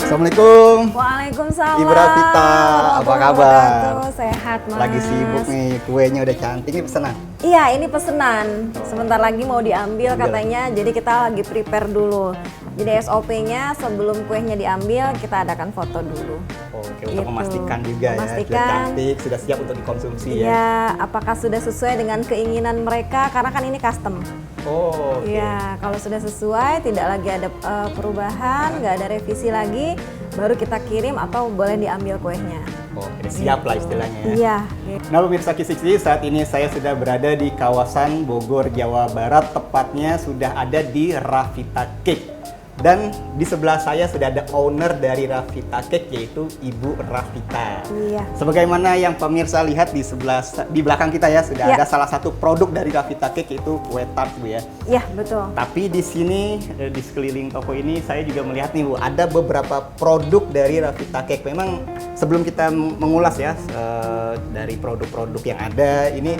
Assalamualaikum. Waalaikumsalam. Ibu Rafita, apa kabar? Sehat, Mas. Lagi sibuk nih, kuenya udah cantik. Ini pesanan? Iya, ini pesenan. Sebentar lagi mau diambil katanya, jadi kita lagi prepare dulu. Jadi SOP-nya sebelum kuenya diambil, kita adakan foto dulu. Oke, untuk memastikan juga ya, sudah cantik, sudah siap untuk dikonsumsi ya? Iya, apakah sudah sesuai dengan keinginan mereka, karena kan ini custom. Oh, oke. Iya, kalau sudah sesuai, tidak lagi ada perubahan, nggak ada revisi lagi, baru kita kirim atau boleh diambil kuenya. Oh, udah siap lah istilahnya ya? Iya. Nah, pemirsa Kisiksi, saat ini saya sudah berada di kawasan Bogor, Jawa Barat, tepatnya sudah ada di Rafita Cake. Dan di sebelah saya sudah ada owner dari Rafita Cake, yaitu Ibu Rafita. Iya. Sebagaimana yang pemirsa lihat di belakang kita ya, sudah Iya. ada salah satu produk dari Rafita Cake, yaitu kue tart, Bu ya. Iya, betul. Tapi di sini, di sekeliling toko ini, saya juga melihat nih Bu, ada beberapa produk dari Rafita Cake. Memang sebelum kita mengulas ya, dari produk-produk yang ada, ini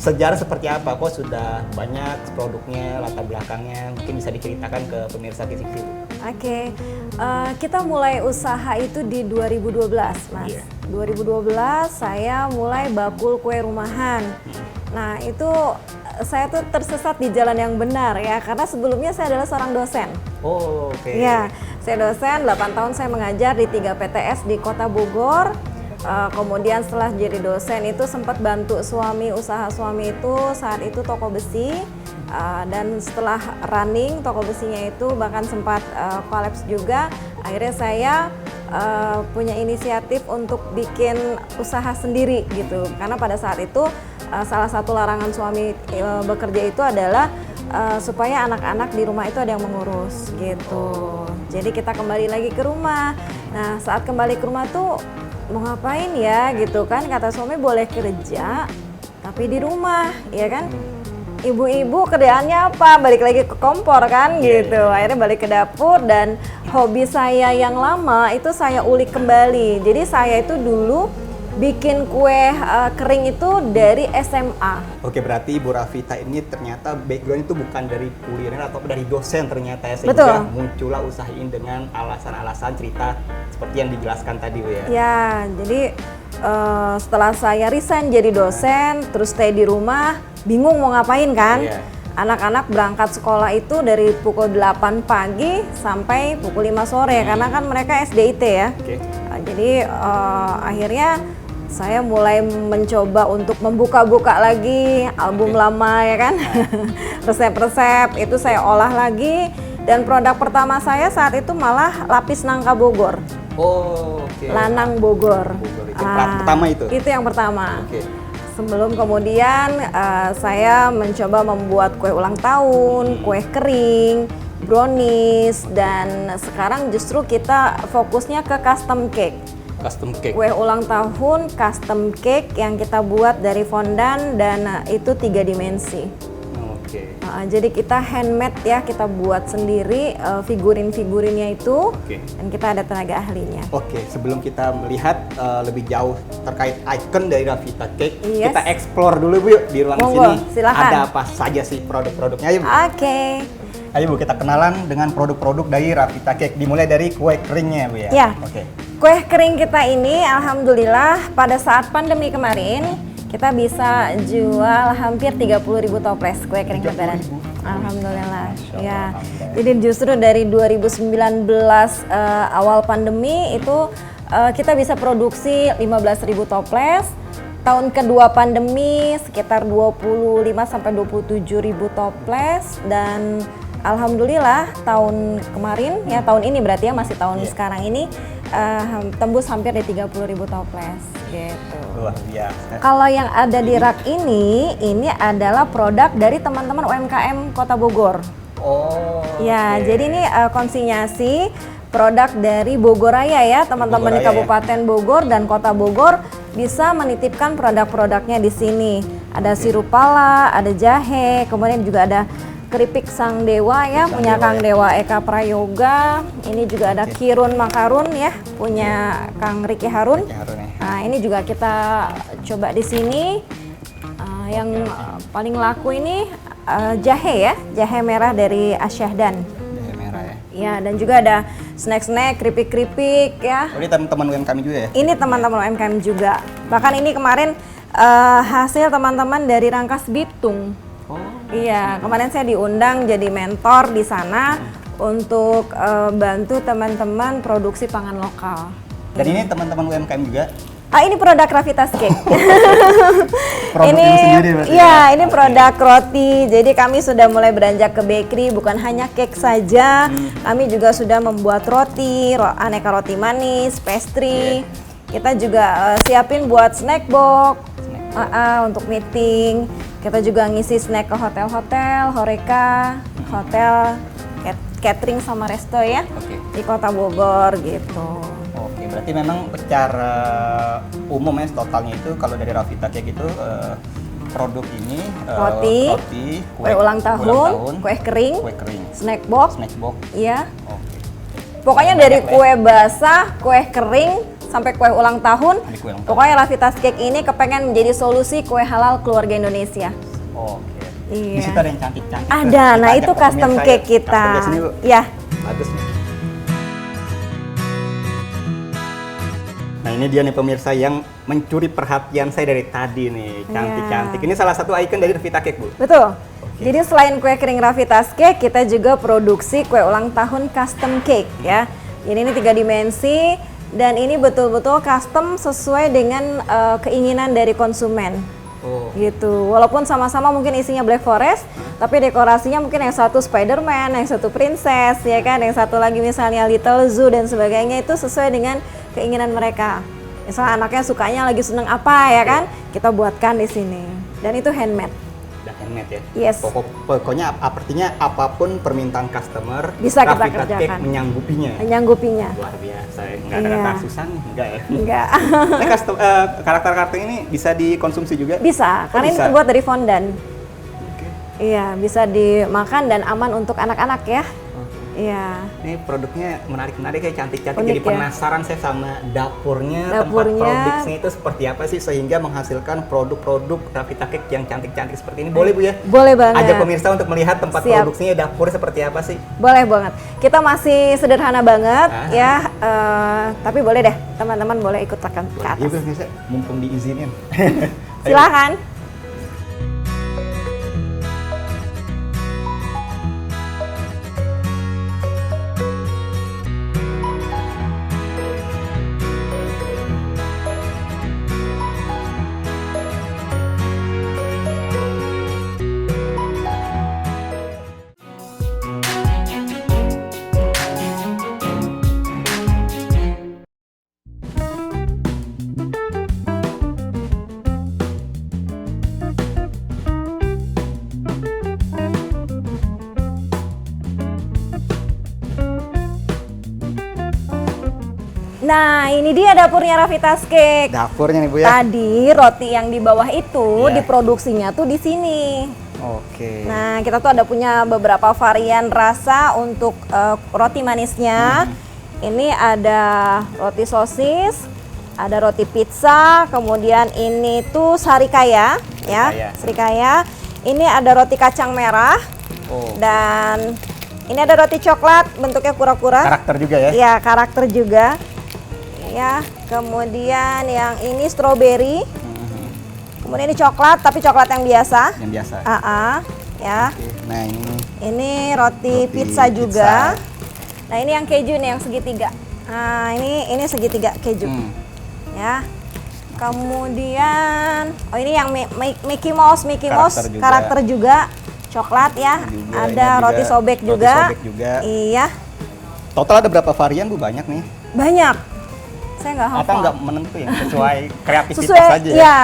sejarah seperti apa? Kok sudah banyak produknya, latar belakangnya? Mungkin bisa diceritakan ke pemirsa Kisiksi, Bu. Oke, kita mulai usaha itu di 2012, Mas. Iya. 2012 saya mulai bakul kue rumahan. Nah, itu saya tuh tersesat di jalan yang benar ya, karena sebelumnya saya adalah seorang dosen. Oh, oke. Iya, saya dosen, 8 tahun saya mengajar di 3 PTS di Kota Bogor. Kemudian setelah jadi dosen itu sempat bantu suami, usaha suami itu saat itu toko besi. Dan setelah running toko besinya itu bahkan sempat kolaps juga. Akhirnya saya punya inisiatif untuk bikin usaha sendiri gitu. Karena pada saat itu salah satu larangan suami bekerja itu adalah supaya anak-anak di rumah itu ada yang mengurus gitu. Jadi kita kembali lagi ke rumah. Nah, saat kembali ke rumah tuh mau ngapain ya gitu kan, kata suami boleh kerja tapi di rumah ya kan. Ibu-ibu kerjaannya apa? Balik lagi ke kompor kan gitu. Akhirnya balik ke dapur dan hobi saya yang lama itu saya ulik kembali. Jadi saya itu dulu bikin kue kering itu dari SMA. Oke, berarti Ibu Rafita ini ternyata background itu bukan dari kuliner atau dari dosen ternyata ya, Betul. sehingga muncullah usaha ini dengan alasan-alasan cerita seperti yang dijelaskan tadi, Bu ya. Ya, jadi setelah saya resign jadi dosen, terus stay di rumah, bingung mau ngapain kan? Iya. Anak-anak berangkat sekolah itu dari pukul 8 pagi sampai pukul 5 sore, karena kan mereka SDIT ya. Oke. Jadi akhirnya saya mulai mencoba untuk membuka-buka lagi album lama ya kan. Resep-resep itu saya olah lagi, dan produk pertama saya saat itu malah lapis nangka Bogor. Oh, oke. Lanang Bogor. Bogor. Itu yang pertama itu? Itu yang pertama. Oke. Sebelum kemudian saya mencoba membuat kue ulang tahun, kue kering, brownies, dan sekarang justru kita fokusnya ke custom cake. Custom cake. Kue ulang tahun custom cake yang kita buat dari fondan dan itu 3 dimensi. Oke. Jadi kita handmade ya, kita buat sendiri figurin-figurinnya itu. Oke. Dan kita ada tenaga ahlinya. Oke, sebelum kita melihat lebih jauh terkait icon dari Rafita Cake, Yes. kita explore dulu Bu yuk di ruang Monggo, sini. silakan. Ada apa saja sih produk-produknya? Ayo Bu. Oke. Ayo Bu, kita kenalan dengan produk-produk dari Rafita Cake. Dimulai dari kue keringnya Bu ya. Ya. Oke. Kue kering kita ini alhamdulillah pada saat pandemi kemarin kita bisa jual hampir 30.000 toples kue kering lebaran. Alhamdulillah. Ya. Jadi justru dari 2019 awal pandemi itu kita bisa produksi 15.000 toples. Tahun kedua pandemi sekitar 25 sampai 27.000 toples, dan alhamdulillah tahun kemarin ya, tahun ini berarti ya, masih tahun sekarang ini tembus hampir di 30.000 toples gitu. Luar biasa. Kalau yang ada di rak ini adalah produk dari teman-teman UMKM Kota Bogor. Oh. Ya, oke. jadi ini konsinyasi produk dari Bogor Raya ya, teman-teman di Bogor Raya, Kabupaten Bogor dan Kota Bogor bisa menitipkan produk-produknya di sini. Ada sirup pala, ada jahe, kemudian juga ada keripik Sang Dewa ya, punya Kang Dewa Eka Prayoga. Ini juga ada Kirun Makarun ya, punya Kang Riki Harun. Nah, ini juga kita coba di sini. Yang paling laku ini jahe ya, jahe merah dari Asyahdan. Jahe merah ya. Ya, dan juga ada snack-snack, keripik-keripik ya. Oh, ini teman-teman UMKM juga ya? Ini teman-teman UMKM juga. Bahkan ini kemarin hasil teman-teman dari Rangkas Bitung. Oh. Iya, kemarin saya diundang jadi mentor di sana untuk bantu teman-teman produksi pangan lokal. Dan ini teman-teman UMKM juga? Ini produk Ravitas Cake. Produk ini yang sendiri berarti ya, ya? ini produk roti. Jadi kami sudah mulai beranjak ke bakery, bukan hanya cake saja. Kami juga sudah membuat roti, aneka roti manis, pastry. Kita juga siapin buat snack box untuk meeting. Kita juga ngisi snack ke hotel-hotel, Horeca, hotel, catering sama resto ya, di Kota Bogor gitu. Oke, berarti memang secara umum ya totalnya itu kalau dari Ravita Cake itu produk ini Roti, kue ulang tahun, kue kering, snack box, iya. Oke. Pokoknya dari kue basah, kue kering, sampai kue ulang tahun. Pokoknya Ravitas Cake ini kepengen menjadi solusi kue halal keluarga Indonesia. Oke. Iya. Di situ ada yang cantik-cantik. Ada, nah itu custom cake kita. Ya. Bagus nih. Nah ini dia nih pemirsa yang mencuri perhatian saya dari tadi nih, cantik-cantik. Ini salah satu ikon dari Ravita Cake, Bu. Betul. Jadi selain kue kering Ravitas Cake, kita juga produksi kue ulang tahun custom cake ya. Jadi ini 3 dimensi dan ini betul-betul custom sesuai dengan keinginan dari konsumen. Gitu. Walaupun sama-sama mungkin isinya Black Forest, tapi dekorasinya mungkin yang satu Spider-Man, yang satu Princess, ya kan, yang satu lagi misalnya Little Zoo dan sebagainya, itu sesuai dengan keinginan mereka. Misalnya anaknya sukanya lagi seneng apa ya kan, kita buatkan di sini. Dan itu handmade. Dan handmade ya? Yes. Pokoknya artinya apapun permintaan customer, bisa kita Ravita kerjakan. Cake menyanggupinya. Menyanggupinya. Luar biasa, nggak ada kata susah nih, enggak ya? Enggak. Nah, karakter-karakter ini bisa dikonsumsi juga? Bisa, karena ini terbuat dari fondant. Iya, bisa dimakan dan aman untuk anak-anak ya. Iya. Ini produknya menarik-menarik ya, cantik-cantik. Unik Jadi ya? penasaran saya sama dapurnya, tempat produksinya itu seperti apa sih sehingga menghasilkan produk-produk Ravita Cake yang cantik-cantik seperti ini. Boleh Bu ya? Boleh banget. Ajak pemirsa untuk melihat tempat produksinya, dapur seperti apa sih? Boleh banget. Kita masih sederhana banget ya, tapi boleh deh teman-teman boleh ikut tekan ke atas. Iya bisa, mumpung diizinin. Silakan. Nah, ini dia dapurnya Ravitas Cake. Dapurnya nih Bu ya. Tadi roti yang di bawah itu diproduksinya tuh di sini. Oke. Nah, kita tuh ada punya beberapa varian rasa untuk roti manisnya. Ini ada roti sosis, ada roti pizza, kemudian ini tuh sarikaya, ya, sarikaya. Ini ada roti kacang merah, dan ini ada roti coklat, bentuknya kura-kura. Karakter juga ya? Iya, karakter juga. Ya, kemudian yang ini strawberry. Kemudian ini coklat, tapi coklat yang biasa. Yang biasa. Ya. Nah ini roti pizza juga. Nah ini yang keju nih, yang segitiga. Nah ini segitiga keju. Ya. Kemudian, ini yang Mickey Mouse karakter juga. Coklat ya. Ada roti sobek juga. Iya. Total ada berapa varian Bu? Banyak nih. Banyak. Saya nggak hafal. Atau nggak menentu ya, sesuai kreativitas aja ya? Iya,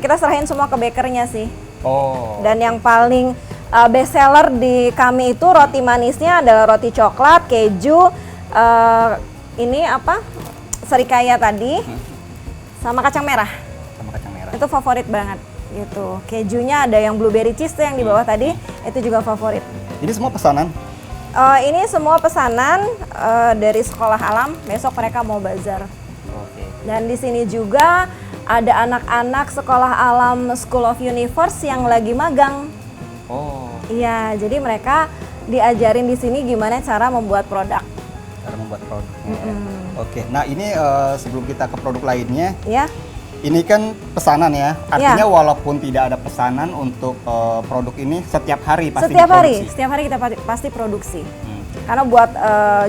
kita serahin semua ke bakernya sih. Dan yang paling best seller di kami itu roti manisnya adalah roti coklat, keju, ini apa, serikaya tadi, sama kacang merah. Itu favorit banget gitu. Kejunya ada yang blueberry cheese tuh yang di bawah tadi, itu juga favorit. Ini semua pesanan? Ini semua pesanan dari Sekolah Alam. Besok mereka mau bazar. Dan di sini juga ada anak-anak Sekolah Alam School of Universe yang lagi magang. Iya, jadi mereka diajarin di sini gimana cara membuat produk. Cara membuat produknya. Oke. Nah ini sebelum kita ke produk lainnya, Ya. ini kan pesanan ya. Artinya walaupun tidak ada pesanan untuk produk ini setiap hari pasti diproduksi. Setiap hari kita pasti produksi. Karena buat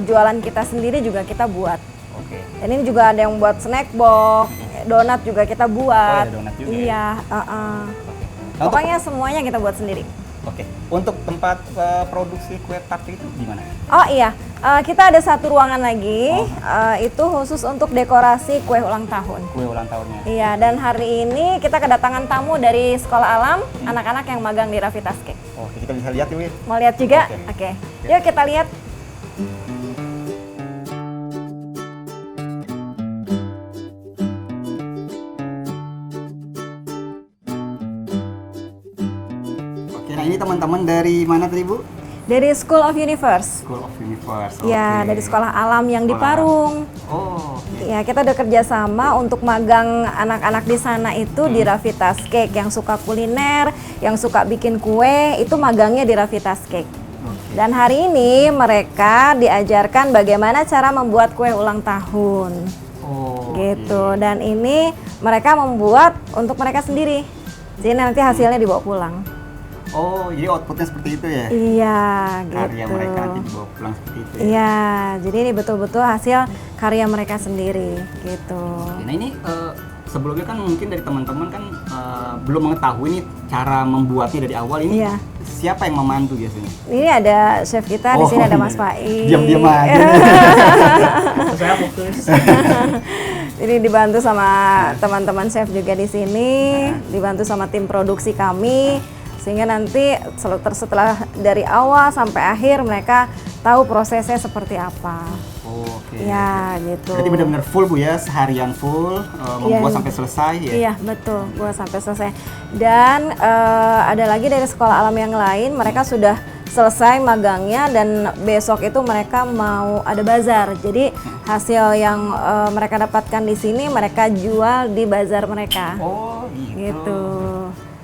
jualan kita sendiri juga kita buat. Oke. Dan ini juga ada yang buat snack box, donat juga kita buat. Oh, ada donat juga Iya. Nah, Pokoknya semuanya kita buat sendiri. Oke. Untuk tempat produksi kue tart itu gimana? Oh iya, kita ada satu ruangan lagi, itu khusus untuk dekorasi kue ulang tahun. Kue ulang tahunnya. Iya, dan hari ini kita kedatangan tamu dari Sekolah Alam, anak-anak yang magang di Ravitas Cake. Oke, kita bisa lihat yuk. Mau lihat juga? Oke. Oke. Yuk kita lihat. Oke, nah ini teman-teman dari mana tadi Bu? Dari School of Universe. School of Universe. Ya, Oke. dari Sekolah Alam yang di Sekolah Parung. Oh, oke. Ya, kita udah kerjasama untuk magang anak-anak di sana itu di Ravitas Cake. Yang suka kuliner, yang suka bikin kue, itu magangnya di Ravitas Cake. Oke. Dan hari ini mereka diajarkan bagaimana cara membuat kue ulang tahun. Oh, Gitu. Dan ini mereka membuat untuk mereka sendiri. Jadi nanti hasilnya dibawa pulang. Oh, jadi outputnya seperti itu ya? Iya, Karya gitu. mereka nanti dibawa pulang seperti itu ya? Iya, jadi ini betul-betul hasil karya mereka sendiri, gitu. Oke, nah ini sebelumnya kan mungkin dari teman-teman kan belum mengetahui nih cara membuatnya dari awal ini. Iya. Siapa yang membantu biasanya? Ini ada chef kita, di sini ada Mas Faiz. Diam-diam aja. Saya fokus. Ini dibantu sama teman-teman chef juga di sini, dibantu sama tim produksi kami, sehingga nanti setelah dari awal sampai akhir mereka tahu prosesnya seperti apa. Oke. Ya, gitu. Berarti benar-benar full Bu ya, seharian full membuat Iya. sampai selesai ya? Iya, betul, buat sampai selesai. Dan ada lagi dari Sekolah Alam yang lain, mereka sudah selesai magangnya dan besok itu mereka mau ada bazar. Jadi hasil yang mereka dapatkan di sini mereka jual di bazar mereka. Oh, gitu. Gitu.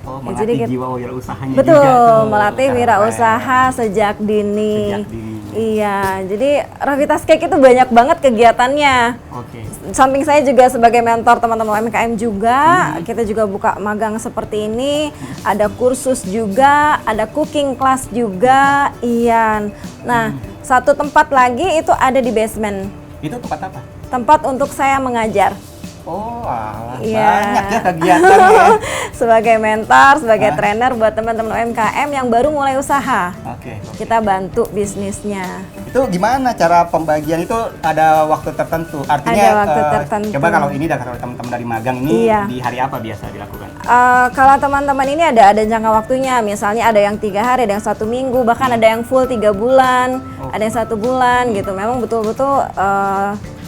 Oh, Ya, melatih jadi kita- jiwa wirausahanya Betul, juga tuh. melatih Keren. wirausaha sejak dini. Sejak dini. Iya, jadi Ravitas Cake itu banyak banget kegiatannya. Oke. Samping saya juga sebagai mentor teman-teman UMKM juga, kita juga buka magang seperti ini, ada kursus juga, ada cooking class juga, Ian. Nah, satu tempat lagi itu ada di basement, Itu tempat apa? tempat untuk saya mengajar. Oh, alah, Iya. banyak ya kegiatannya. Sebagai mentor, sebagai trainer buat teman-teman UMKM yang baru mulai usaha. Oke. Kita bantu bisnisnya. Itu gimana cara pembagian itu ada waktu tertentu? Artinya Ada waktu tertentu. Coba kalau ini kalau teman-teman dari magang ini Iya. di hari apa biasa dilakukan? Kalau teman-teman ini ada jangka waktunya, misalnya ada yang 3 hari, ada yang 1 minggu, bahkan ada yang full 3 bulan, ada yang 1 bulan gitu. Memang betul-betul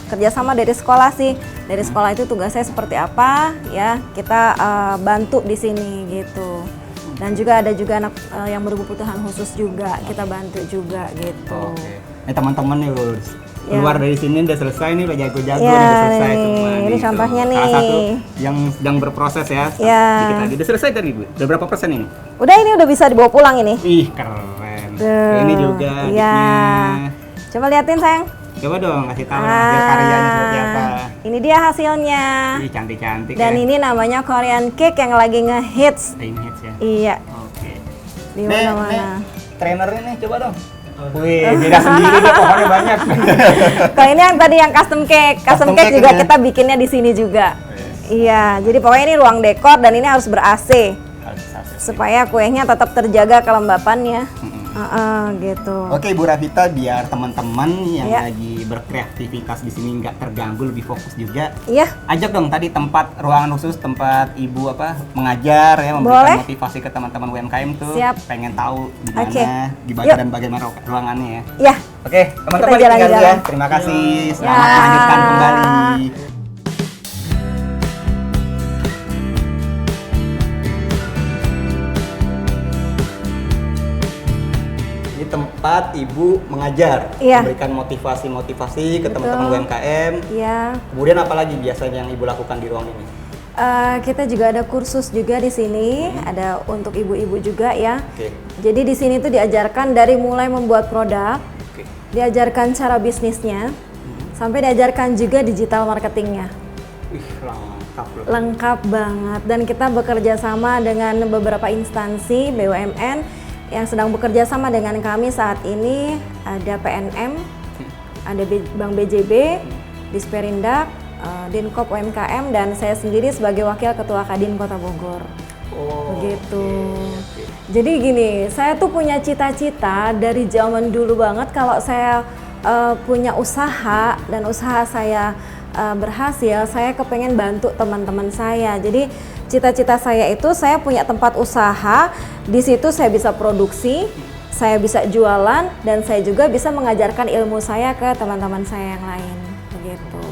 kerjasama dari sekolah sih. Dari sekolah itu tugasnya seperti apa, ya kita bantu di sini gitu. Dan juga ada juga anak yang berkebutuhan khusus juga kita bantu juga gitu. Oke. Ini teman-teman nih Lurs. Ya. Keluar dari sini udah selesai nih, udah jago-jago Ya, nih, udah selesai nih. semua. Ini nih, contohnya tuh. nih. Salah satu yang sedang berproses ya. Ya. Dikit lagi. Udah selesai tadi Bu? Udah berapa persen ini? Udah, ini udah bisa dibawa pulang ini. Ih, keren. Tuh. Ini juga Iya. adiknya. Coba lihatin sayang. Coba dong kasih tahu hasil karyanya seperti apa. Ini dia hasilnya. Ih, cantik-cantik Dan ya. ini namanya Korean Cake yang lagi ngehits. Plain hits ya. Iya, Oke. di Nih, mana-mana. trainernya nih coba dong. Wih, beda sendiri deh, pokoknya banyak. Kalau ini yang tadi yang custom cake Custom cake cake juga ya? kita bikinnya di sini juga. Yes. Iya, jadi pokoknya ini ruang dekor dan ini harus ber-AC Harus. supaya kuenya tetap terjaga kelembapannya. Gitu. Oke Bu Ravita, biar teman-teman yang Iya. lagi berkreativitas di sini nggak terganggu, lebih fokus juga. Iya, Ajak dong tadi tempat ruangan khusus tempat Ibu mengajar ya, memberikan Boleh. motivasi ke teman-teman UMKM tuh. Siap. Pengen tahu di mana, Oke. di Yuk. dan bagaimana ruangannya ya. ya. Oke, teman-teman Kita tinggal dulu ya. jalan-jalan. Terima kasih. Ya. Selamat melanjutkan kembali. Ini tempat Ibu mengajar, Iya. memberikan motivasi-motivasi ke Betul. teman-teman UMKM. Iya. Kemudian apa lagi biasanya yang Ibu lakukan di ruang ini? Kita juga ada kursus juga di sini, ada untuk ibu-ibu juga ya. Oke. Jadi di sini tuh diajarkan dari mulai membuat produk, Oke. diajarkan cara bisnisnya, sampai diajarkan juga digital marketingnya. Wih, lengkap loh. Lengkap banget, dan kita bekerja sama dengan beberapa instansi BUMN yang sedang bekerja sama dengan kami saat ini. Ada PNM, ada Bank BJB, Disperindak, Dinkop UMKM, dan saya sendiri sebagai Wakil Ketua Kadin Kota Bogor. Begitu. Oke. Jadi gini, saya tuh punya cita-cita dari zaman dulu banget kalau saya punya usaha dan usaha saya berhasil, saya kepengen bantu teman-teman saya. Jadi cita-cita saya itu saya punya tempat usaha, di situ saya bisa produksi, saya bisa jualan, dan saya juga bisa mengajarkan ilmu saya ke teman-teman saya yang lain. Begitu.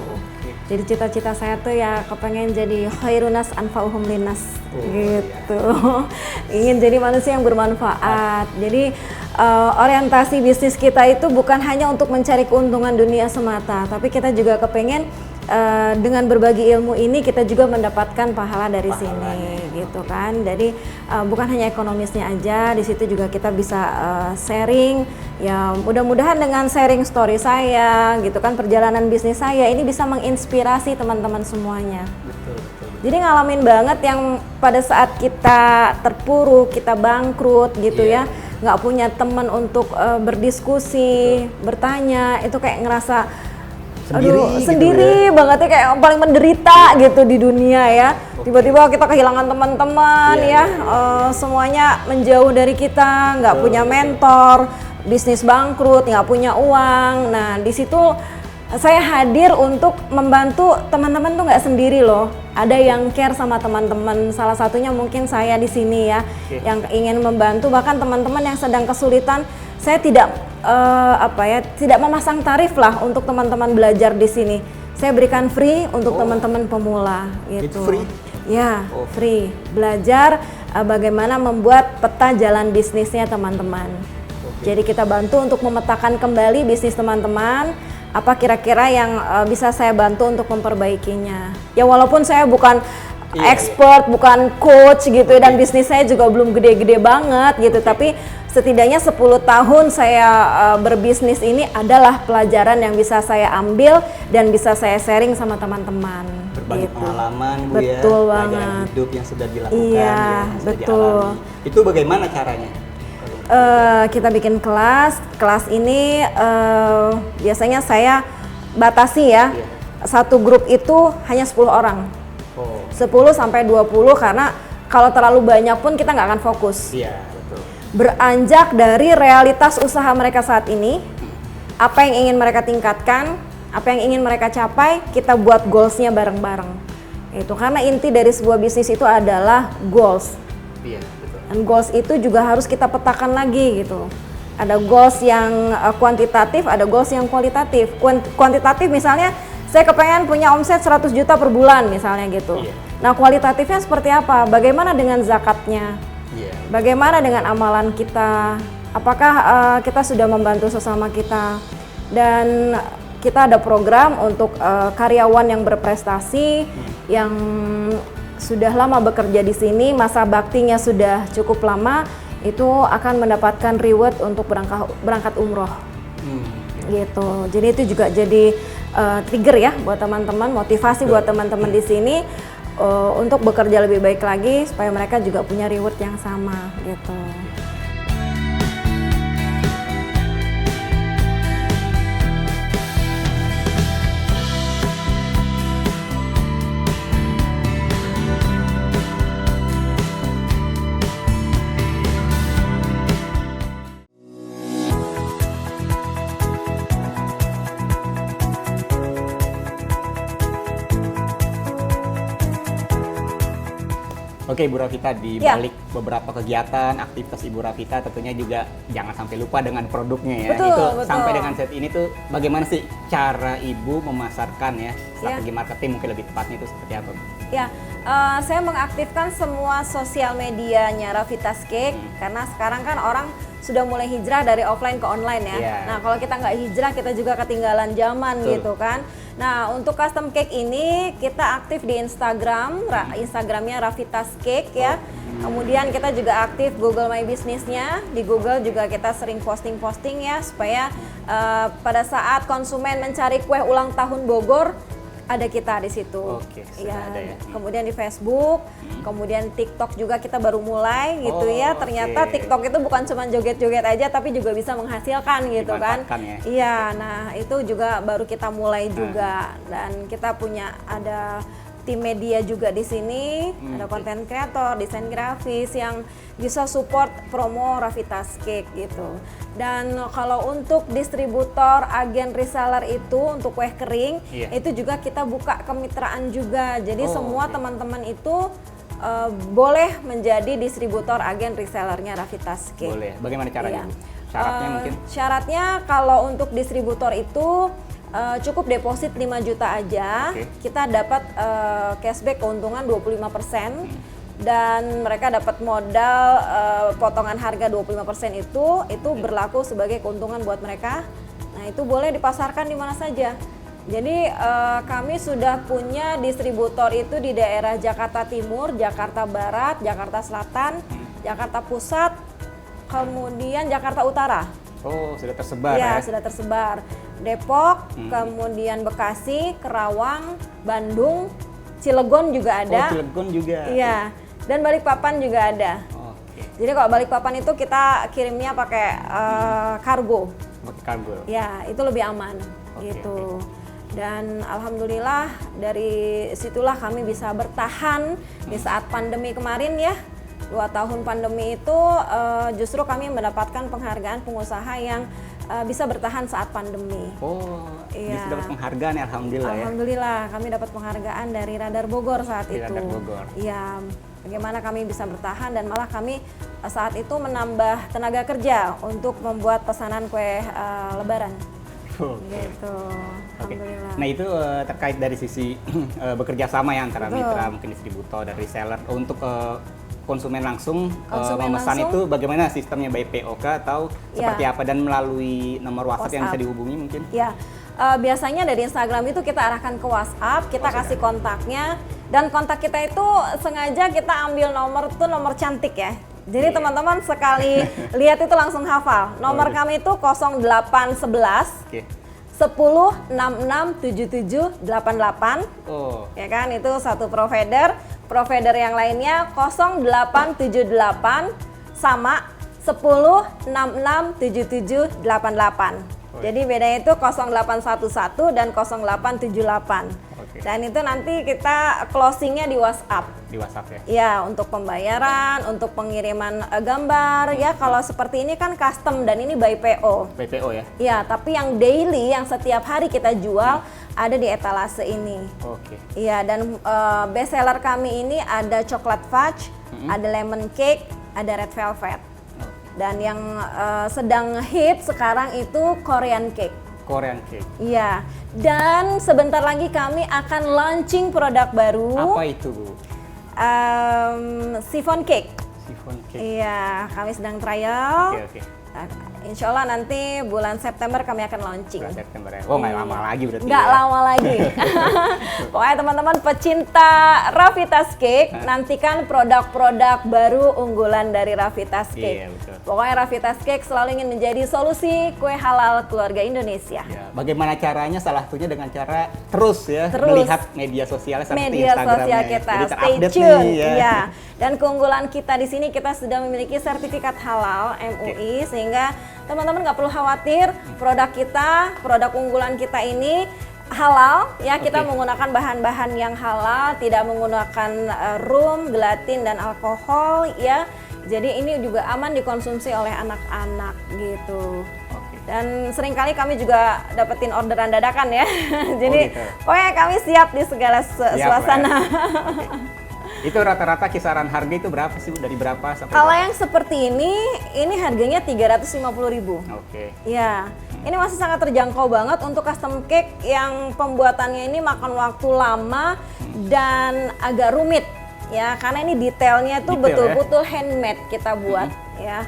Jadi cita-cita saya tuh ya kepengen jadi khairunas anfa'uhum linnas gitu. Ingin jadi manusia yang bermanfaat. Jadi orientasi bisnis kita itu bukan hanya untuk mencari keuntungan dunia semata, tapi kita juga kepengen dengan berbagi ilmu ini kita juga mendapatkan pahala dari sini gitu kan. Jadi bukan hanya ekonomisnya aja, di situ juga kita bisa sharing. Ya mudah-mudahan dengan sharing story saya gitu kan, perjalanan bisnis saya ini bisa menginspirasi teman-teman semuanya. Betul. Jadi ngalamin banget yang pada saat kita terpuruk, kita bangkrut gitu ya, nggak punya teman untuk berdiskusi, bertanya, itu kayak ngerasa sendiri banget ya, kayak paling menderita gitu di dunia ya. Tiba-tiba kita kehilangan teman-teman semuanya menjauh dari kita, nggak punya mentor, bisnis bangkrut, nggak punya uang. Nah di situ saya hadir untuk membantu teman-teman tuh nggak sendiri loh. Ada yang care sama teman-teman. Salah satunya mungkin saya di sini ya, yang ingin membantu. Bahkan teman-teman yang sedang kesulitan, saya tidak tidak memasang tarif lah untuk teman-teman belajar di sini. Saya berikan free untuk teman-teman pemula gitu. Itu free? Ya, free. Belajar bagaimana membuat peta jalan bisnisnya teman-teman. Jadi kita bantu untuk memetakan kembali bisnis teman-teman, apa kira-kira yang bisa saya bantu untuk memperbaikinya. Ya walaupun saya bukan expert, bukan coach gitu dan bisnis saya juga belum gede-gede banget gitu, tapi setidaknya 10 tahun saya berbisnis ini adalah pelajaran yang bisa saya ambil dan bisa saya sharing sama teman-teman. Berbagi pengalaman Bu, betul ya, banget. pelajaran hidup yang sudah dilakukan, Iya, yang sudah betul. dialami. Itu bagaimana caranya? Kita bikin kelas ini biasanya saya batasi ya, satu grup itu hanya 10 orang, 10 sampai 20 karena kalau terlalu banyak pun kita nggak akan fokus. Iya, betul. Beranjak dari realitas usaha mereka saat ini, apa yang ingin mereka tingkatkan, apa yang ingin mereka capai, kita buat goals-nya bareng-bareng. Itu karena inti dari sebuah bisnis itu adalah goals. Iya, betul. Dan goals itu juga harus kita petakan lagi gitu. Ada goals yang kuantitatif, ada goals yang kualitatif. Kuantitatif misalnya saya kepengen punya omset 100 juta per bulan misalnya gitu. Iya. Nah kualitatifnya seperti apa? Bagaimana dengan zakatnya? Iya. Bagaimana dengan amalan kita? Apakah kita sudah membantu sesama kita? Dan kita ada program untuk karyawan yang berprestasi, yang sudah lama bekerja di sini, masa baktinya sudah cukup lama, itu akan mendapatkan reward untuk berangkat umroh. Gitu. Jadi itu juga jadi trigger ya buat teman-teman, motivasi buat teman-teman di sini untuk bekerja lebih baik lagi supaya mereka juga punya reward yang sama gitu. Oke Ibu Rafita, di balik beberapa kegiatan, aktivitas Ibu Rafita tentunya juga jangan sampai lupa dengan produknya ya. Betul. Sampai dengan saat ini tuh bagaimana sih cara Ibu memasarkan ya, strategi marketing mungkin lebih tepatnya itu seperti apa? Ya, saya mengaktifkan semua sosial medianya Rafita's Cake karena sekarang kan orang sudah mulai hijrah dari offline ke online ya. Iya. Nah, kalau kita nggak hijrah, kita juga ketinggalan zaman Betul. gitu kan. Nah, untuk custom cake ini kita aktif di Instagram, Instagramnya Rafitas Cake ya. Kemudian kita juga aktif Google My Business-nya. Di Google juga kita sering posting-posting ya, supaya pada saat konsumen mencari kue ulang tahun Bogor, ada kita di situ. Oke, sudah ada ya. Kemudian di Facebook, kemudian TikTok juga kita baru mulai gitu Oh, ya. Ternyata oke. TikTok itu bukan cuma joget-joget aja, tapi juga bisa menghasilkan gitu kan. Dimanfaatkan ya. Iya, nah itu juga baru kita mulai juga, dan kita punya ada tim media juga di sini, ada konten kreator, desain grafis yang bisa support promo Rafitas Cake gitu. Dan kalau untuk distributor, agen reseller itu untuk kue kering, Iya. itu juga kita buka kemitraan juga. Jadi Oh, semua oke. teman-teman itu boleh menjadi distributor agen resellernya Rafitas Cake. Boleh. Bagaimana caranya, Iya. Bu? Syaratnya mungkin? Syaratnya kalau untuk distributor itu cukup deposit 5 juta aja. Oke. Kita dapat cashback keuntungan 25%. Dan mereka dapat modal potongan harga 25% itu berlaku sebagai keuntungan buat mereka. Nah, itu boleh dipasarkan di mana saja. Jadi kami sudah punya distributor itu di daerah Jakarta Timur, Jakarta Barat, Jakarta Selatan, Jakarta Pusat, kemudian Jakarta Utara. Oh, sudah tersebar Ya, ya. sudah tersebar. Depok, kemudian Bekasi, Kerawang, Bandung, Cilegon juga ada. Oh, Cilegon juga. Iya, dan Balikpapan juga ada. Oke. Jadi kalau Balikpapan itu kita kirimnya pakai kargo. Pakai kargo. Ya, itu lebih aman Oke, gitu. Dan alhamdulillah dari situlah kami bisa bertahan di saat pandemi kemarin ya. 2 tahun pandemi itu justru kami mendapatkan penghargaan pengusaha yang bisa bertahan saat pandemi. Oh, Iya. bisa dapat penghargaan ya, alhamdulillah ya. Alhamdulillah kami dapat penghargaan dari Radar Bogor saat Di itu. Radar Bogor. Iya, bagaimana kami bisa bertahan dan malah kami saat itu menambah tenaga kerja untuk membuat pesanan kue Lebaran. Oke. Gitu. Oke. Alhamdulillah. Nah itu terkait dari sisi bekerja sama ya antara Betul. mitra, mungkin distributor dan reseller untuk konsumen langsung Konsumen memesan langsung. itu bagaimana sistemnya by POK atau Ya. seperti apa dan melalui nomor WhatsApp yang bisa WhatsApp. dihubungi mungkin? Ya, biasanya dari Instagram itu kita arahkan ke WhatsApp, kita kasih kontaknya, dan kontak kita itu sengaja kita ambil nomor tuh nomor cantik ya. Jadi Iya. teman-teman sekali lihat itu langsung hafal. Nomor iya. kami itu 0811 Oke. 10 66 77 88. Oh, Ya kan, itu satu provider. Provider yang lainnya 0878 sama 10 66 77 88. Oh, Jadi bedanya itu 0811 dan 0878. Oke. Dan itu nanti kita closingnya di WhatsApp. di WhatsApp ya. Ya, untuk pembayaran, untuk pengiriman gambar. Ya, kalau seperti ini kan custom dan ini by PO. PPO ya. Ya, tapi yang daily, yang setiap hari kita jual ada di etalase ini. Oke. Iya, dan best seller kami ini ada coklat fudge, ada lemon cake, ada red velvet. Dan yang sedang hit sekarang itu Korean cake. Korean cake. Iya, dan sebentar lagi kami akan launching produk baru, Apa itu, Bu? chiffon cake. Chiffon cake. Iya, kami sedang trial. Oke, oke. Insya Allah nanti bulan September kami akan launching. Bulan September ya. Oh, nggak lama lagi berarti. Nggak ya. lama lagi. Pokoknya teman-teman pecinta Rafitas Cake, nantikan produk-produk baru unggulan dari Rafitas Cake. Iya, betul. Pokoknya Rafitas Cake selalu ingin menjadi solusi kue halal keluarga Indonesia. Ya, bagaimana caranya? Salah satunya dengan cara terus ya Terus. melihat media sosialnya seperti Media Instagramnya. sosial kita, Jadi stay terupdate tune. nih, ya. Iya. Dan keunggulan kita di sini kita sudah memiliki sertifikat halal MUI, sehingga teman-teman nggak perlu khawatir produk kita, produk unggulan kita ini halal ya. Kita Oke. menggunakan bahan-bahan yang halal, tidak menggunakan rum, gelatin dan alkohol ya. Jadi ini juga aman dikonsumsi oleh anak-anak gitu. Oke. Dan seringkali kami juga dapetin orderan dadakan ya. Jadi gitu. pokoknya kami siap di segala Siap, suasana. ya. Oke. Itu rata-rata kisaran harga itu berapa sih, Bu? Dari berapa sampai Kalau berapa? yang seperti ini harganya 350.000. Oke. Ya, ini masih sangat terjangkau banget untuk custom cake yang pembuatannya ini makan waktu lama dan agak rumit ya, karena ini detailnya tuh Detail, betul-betul handmade kita buat ya.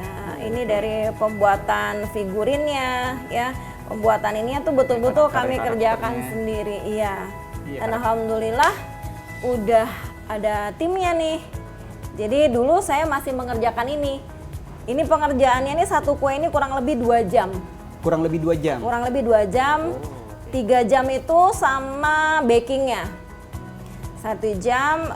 Nah, ini dari pembuatan figurinnya ya. Pembuatan ini tuh betul-betul kami kerjakan sendiri, iya. Iya, Dan alhamdulillah udah ada timnya nih. Jadi dulu saya masih mengerjakan ini. Ini pengerjaannya ini satu kue ini kurang lebih 2 jam. Kurang lebih 2 jam. Kurang lebih 2 jam. 3 jam itu sama bakingnya. 1 jam,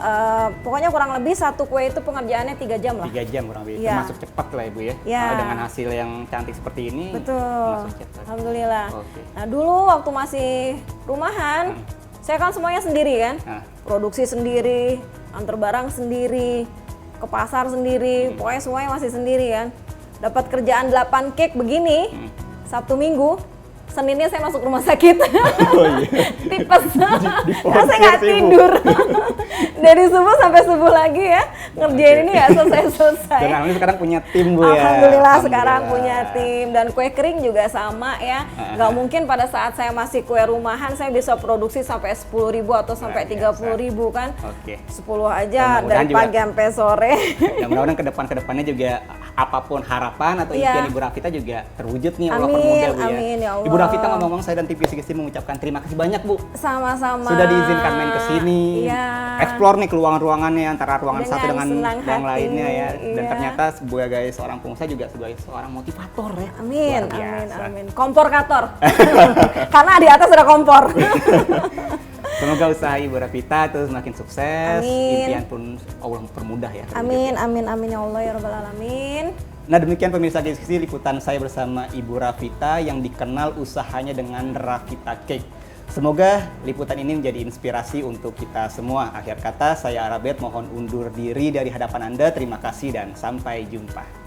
pokoknya kurang lebih satu kue itu pengerjaannya 3 jam lah. 3 jam kurang lebih. Iya. Termasuk cepat lah Ibu ya. Iya. Dengan hasil yang cantik seperti ini. Betul, termasuk cepat. alhamdulillah. Oke. Nah dulu waktu masih rumahan, saya kan semuanya sendiri kan, Nah. produksi sendiri, antar barang sendiri, ke pasar sendiri, pokoknya semuanya masih sendiri kan. Dapat kerjaan 8 cake begini, Sabtu Minggu, Seninnya saya masuk rumah sakit. Oh iya. Tipes. Karena saya nggak sih, Bu. tidur. Dari subuh sampai subuh lagi ya, ngerjain ini nggak selesai-selesai. Dan alhamdulillah sekarang punya tim Bu ya. Alhamdulillah sekarang punya tim, dan kue kering juga sama ya. Nggak mungkin pada saat saya masih kue rumahan saya bisa produksi sampai 10.000 atau sampai 30.000 kan. Oke. 10 aja Dan dari mudah-mudahan pagi sampai sore. Dan mudah-mudahan kedepannya juga apapun harapan atau Iya. impian Ibu Rafita juga terwujud nih Allah Amin, permudah Bu ya. amin, ya Allah. Ibu Rafita ngomong-ngomong, saya dan TV Sigesti mengucapkan terima kasih banyak Bu. Sama-sama. Sudah diizinkan main ke sini. Iya. Explore nih ke ruangan-ruangannya antara ruangan Dengan satu dengan senang yang hati, lainnya ya. Dan iya. ternyata sebagai seorang pengusaha juga sebagai seorang motivator ya. Amin, Luar amin, biasa. amin. Komporkator. Karena di atas ada kompor. Semoga usaha Ibu Rafita terus semakin sukses. Amin. Impian pun Allah permudah ya. Amin, amin, amin ya Allah ya Rabbal Alamin. Nah demikian pemirsa Gizi liputan saya bersama Ibu Rafita yang dikenal usahanya dengan Rafita Cake. Semoga liputan ini menjadi inspirasi untuk kita semua. Akhir kata saya Arabet mohon undur diri dari hadapan Anda. Terima kasih dan sampai jumpa.